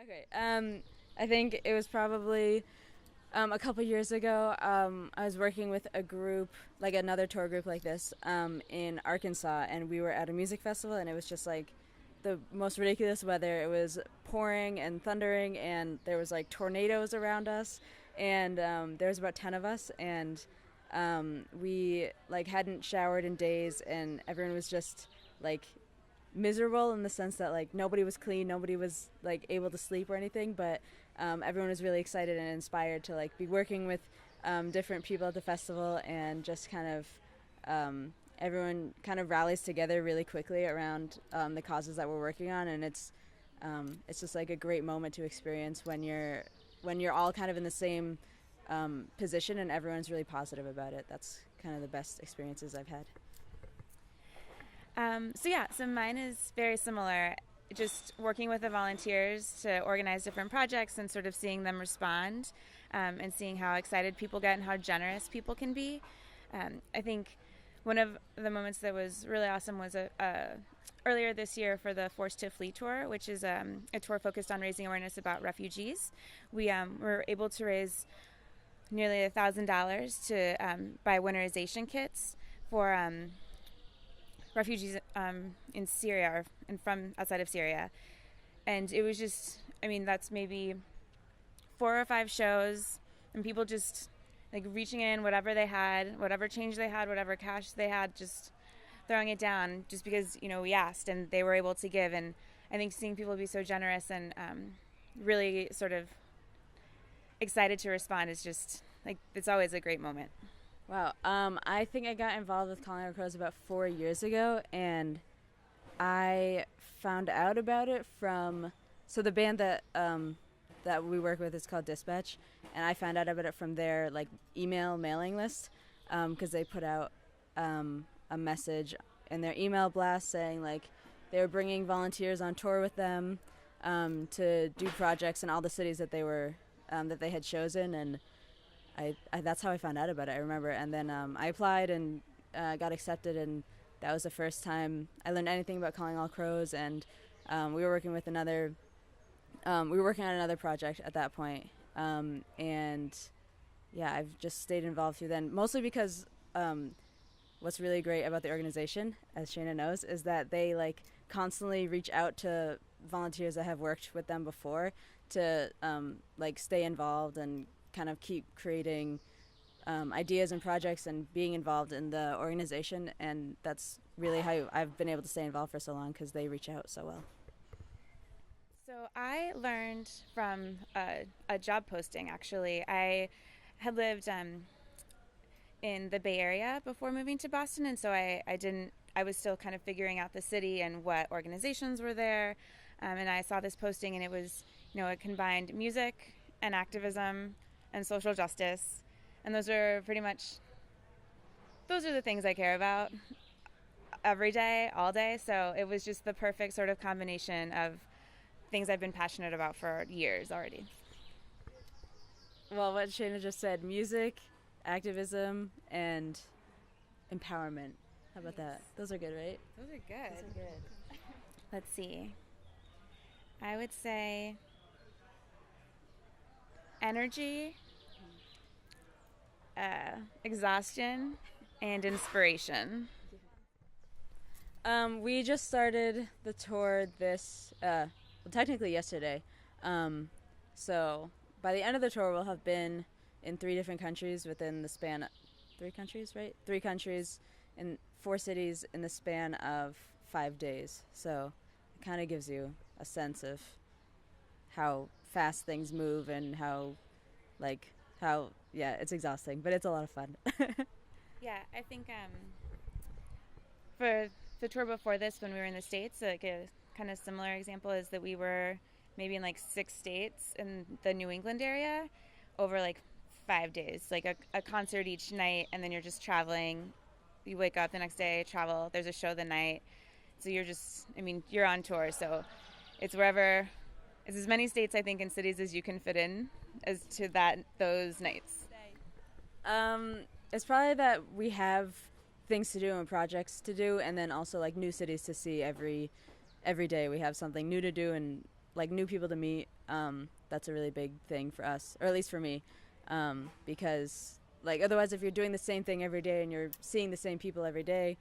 Okay. I think it was probably a couple years ago. I was working with a group, like another tour group like this, in Arkansas, and we were at a music festival, and it was just like the most ridiculous weather. It was pouring and thundering, and there was like tornadoes around us, and there was about 10 of us, and we like hadn't showered in days, and everyone was just like miserable in the sense that like nobody was clean, nobody was like able to sleep or anything, but everyone was really excited and inspired to like be working with different people at the festival, and just kind of everyone kind of rallies together really quickly around the causes that we're working on, and it's just like a great moment to experience when you're all kind of in the same position and everyone's really positive about it. That's kind of the best experiences I've had. So mine is very similar. Just working with the volunteers to organize different projects and sort of seeing them respond, and seeing how excited people get and how generous people can be. I think one of the moments that was really awesome was earlier this year for the Forced to Flee tour, which is a tour focused on raising awareness about refugees. We were able to raise nearly $1,000 to buy winterization kits for refugees in Syria and from outside of Syria. And it was just, I mean, that's maybe 4 or 5 shows, and people just like reaching in whatever they had, whatever change they had, whatever cash they had, just throwing it down just because, we asked and they were able to give. And I think seeing people be so generous and really sort of excited to respond is just like, it's always a great moment. Wow. I think I got involved with Calling All Crows about 4 years ago, and I found out about it from the band that we work with is called Dispatch, and I found out about it from their like email mailing list, because they put out a message in their email blast saying like they were bringing volunteers on tour with them to do projects in all the cities that they had chosen, and I that's how I found out about it, I remember. And then I applied and got accepted, and that was the first time I learned anything about Calling All Crows. And we were working on another project at that point, and yeah, I've just stayed involved through then, mostly because what's really great about the organization, as Shayna knows, is that they like constantly reach out to volunteers that have worked with them before to like stay involved and kind of keep creating ideas and projects and being involved in the organization. And that's really how I've been able to stay involved for so long, because they reach out so well. So I learned from a job posting, actually. I had lived in the Bay Area before moving to Boston, and so I was still kind of figuring out the city and what organizations were there. And I saw this posting, and it was, it combined music and activism and social justice, and those are the things I care about every day, all day. So it was just the perfect sort of combination of things I've been passionate about for years already. Well, what Shayna just said, music, activism, and empowerment. How about that? Those are good, right? Those are good. Those are good. Let's see. I would say energy, exhaustion, and inspiration. We just started the tour technically yesterday. So by the end of the tour, we'll have been in 3 different countries within the span. 3 countries, right? 3 countries in 4 cities in the span of 5 days. So it kind of gives you a sense of how fast things move and how it's exhausting, but it's a lot of fun. Yeah, I think for the tour before this, when we were in the States, like a kind of similar example is that we were maybe in like 6 states in the New England area over like 5 days, like a concert each night, and then you're just traveling. You wake up the next day, travel, there's a show the night. So you're on tour, so it's as many states, I think, and cities as you can fit in as to those nights. It's probably that we have things to do and projects to do, and then also like new cities to see every day. We have something new to do, and like new people to meet. That's a really big thing for us, or at least for me, because like otherwise if you're doing the same thing every day and you're seeing the same people every day,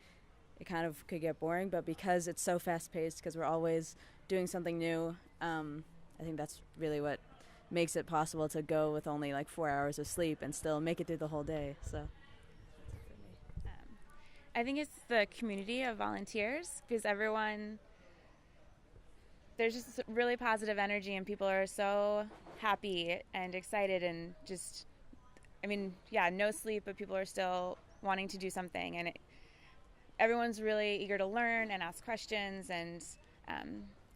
it kind of could get boring. But because it's so fast paced, because we're always doing something new, I think that's really what makes it possible to go with only like 4 hours of sleep and still make it through the whole day. So I think it's the community of volunteers, because there's just really positive energy and people are so happy and excited and just, I mean, yeah, no sleep, but people are still wanting to do something, and everyone's really eager to learn and ask questions and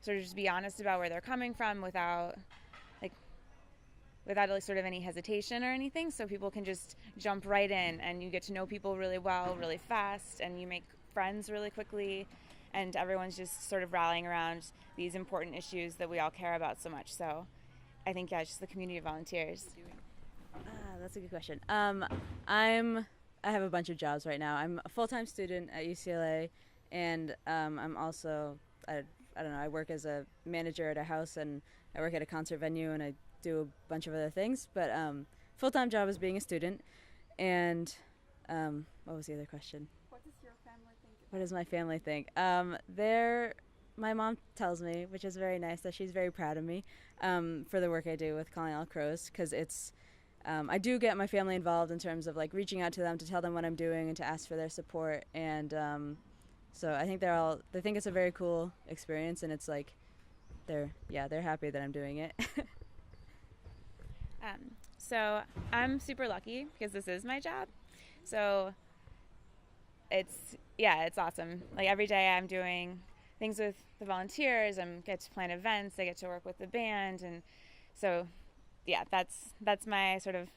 sort of just be honest about where they're coming from without sort of any hesitation or anything, so people can just jump right in and you get to know people really well, really fast, and you make friends really quickly, and everyone's just sort of rallying around these important issues that we all care about so much. So I think, yeah, it's just the community of volunteers. That's a good question. I have a bunch of jobs right now. I'm a full-time student at UCLA, and I'm also, I don't know, I work as a manager at a house, and I work at a concert venue, and I do a bunch of other things. But full-time job is being a student. And what was the other question? What does your family think? What does my family think? My mom tells me, which is very nice, that she's very proud of me for the work I do with Calling All Crows, because it's I do get my family involved in terms of like reaching out to them to tell them what I'm doing and to ask for their support. And so I think they think it's a very cool experience, and it's like they're happy that I'm doing it. So I'm super lucky because this is my job. So it's awesome. Like every day I'm doing things with the volunteers. I get to plan events. I get to work with the band, and so yeah, that's my sort of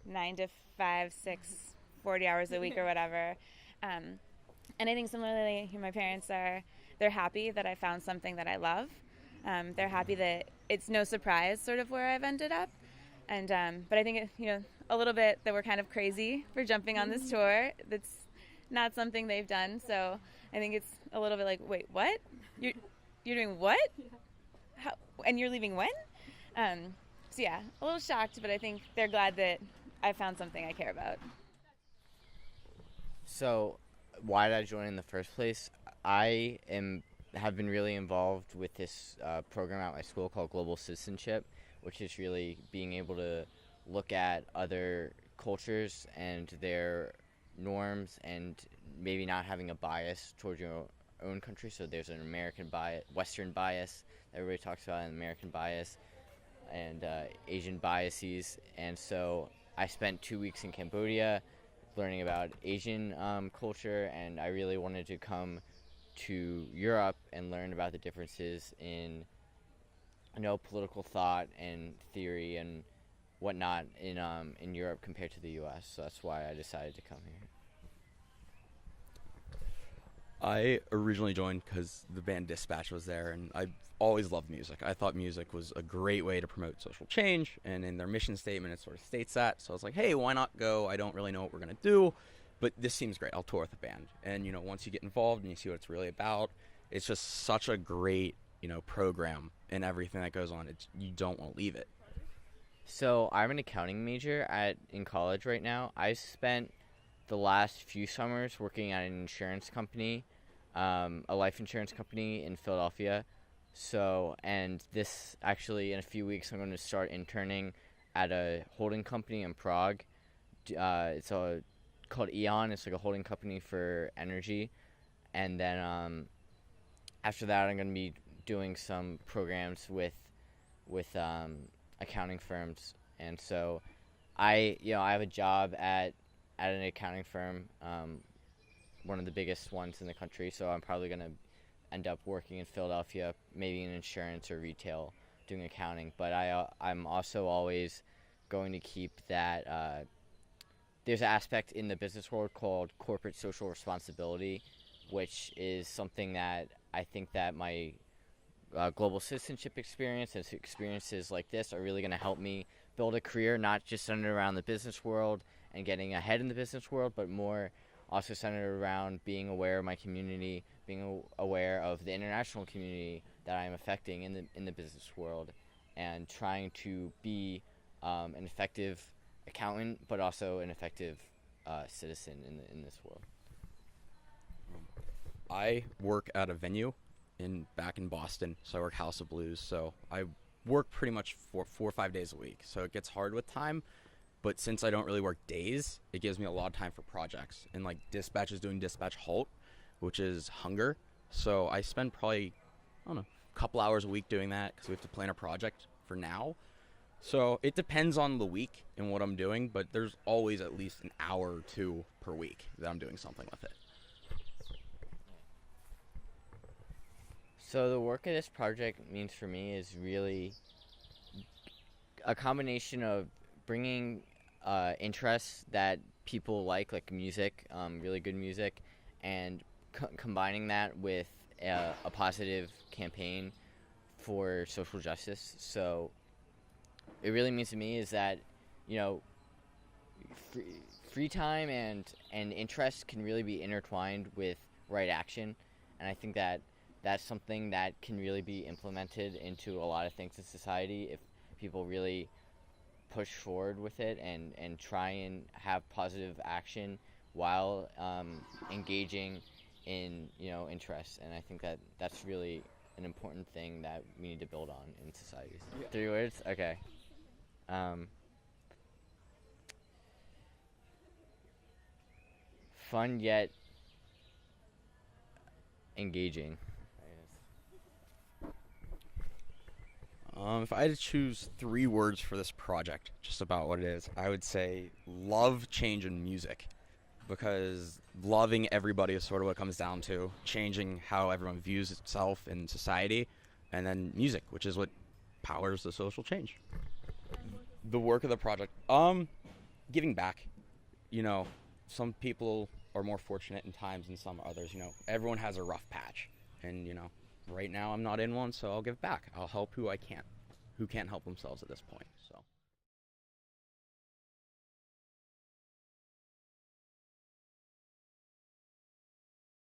9 to 5, 6, 40 hours a week or whatever. And I think similarly, my parents they're happy that I found something that I love. They're happy that it's no surprise sort of where I've ended up. And but I think a little bit that we're kind of crazy for jumping on this tour. That's not something they've done. So I think it's a little bit like, wait, what? You're doing what? How, and you're leaving when? So yeah, a little shocked, but I think they're glad that I found something I care about. So why did I join in the first place? I have been really involved with this program at my school called Global Citizenship, which is really being able to look at other cultures and their norms and maybe not having a bias towards your own country. So there's an American bias, Western bias, everybody talks about an American bias, and Asian biases. And so I spent 2 weeks in Cambodia learning about Asian culture, and I really wanted to come to Europe and learn about the differences in political thought and theory and whatnot in Europe compared to the U.S. So that's why I decided to come here. I originally joined because the band Dispatch was there, and I always loved music. I thought music was a great way to promote social change, and in their mission statement it sort of states that. So I was like, hey, why not go? I don't really know what we're going to do, but this seems great. I'll tour with the band. And, once you get involved and you see what it's really about, it's just such a great, program and everything that goes on. You don't want to leave it. So I'm an accounting major in college right now. I spent the last few summers working at an insurance company, a life insurance company in Philadelphia. So, and this actually in a few weeks I'm going to start interning at a holding company in Prague. It's called Eon. It's like a holding company for energy. And then after that I'm going to be doing some programs with accounting firms. And so I have a job at an accounting firm, one of the biggest ones in the country. So I'm probably going to end up working in Philadelphia, maybe in insurance or retail, doing accounting. But I'm also always going to keep that. There's an aspect in the business world called corporate social responsibility, which is something that I think that my global citizenship experience and experiences like this are really going to help me build a career, not just centered around the business world and getting ahead in the business world, but more also centered around being aware of my community, being aware of the international community, that I'm affecting in the business world, and trying to be an effective accountant, but also an effective citizen in this world. I work at a venue back in Boston, so I work House of Blues. So I work pretty much 4 or 5 days a week. So it gets hard with time, but since I don't really work days, it gives me a lot of time for projects. And like dispatch is doing dispatch halt, which is hunger. So I spend probably, I don't know, a couple hours a week doing that because we have to plan a project for now. So it depends on the week and what I'm doing, but there's always at least an hour or two per week that I'm doing something with it. So the work of this project means for me is really a combination of bringing interests that people like music, really good music, and combining that with a positive campaign for social justice. So it really means to me is that, you know, free time and interest can really be intertwined with right action, and I think that that's something that can really be implemented into a lot of things in society if people really push forward with it and try and have positive action while engaging in, you know, interests. And I think that that's really an important thing that we need to build on in societies. Yeah. 3 words? Okay. Fun yet engaging. If I had to choose 3 words for this project, just about what it is, I would say love, change, and music. Because loving everybody is sort of what it comes down to, changing how everyone views itself in society, and then music, which is what powers the social change. The work of the project, giving back. You know, some people are more fortunate in times than some others. You know, everyone has a rough patch, and you know, right now I'm not in one, so I'll give back. I'll help who I can, who can't help themselves at this point. So.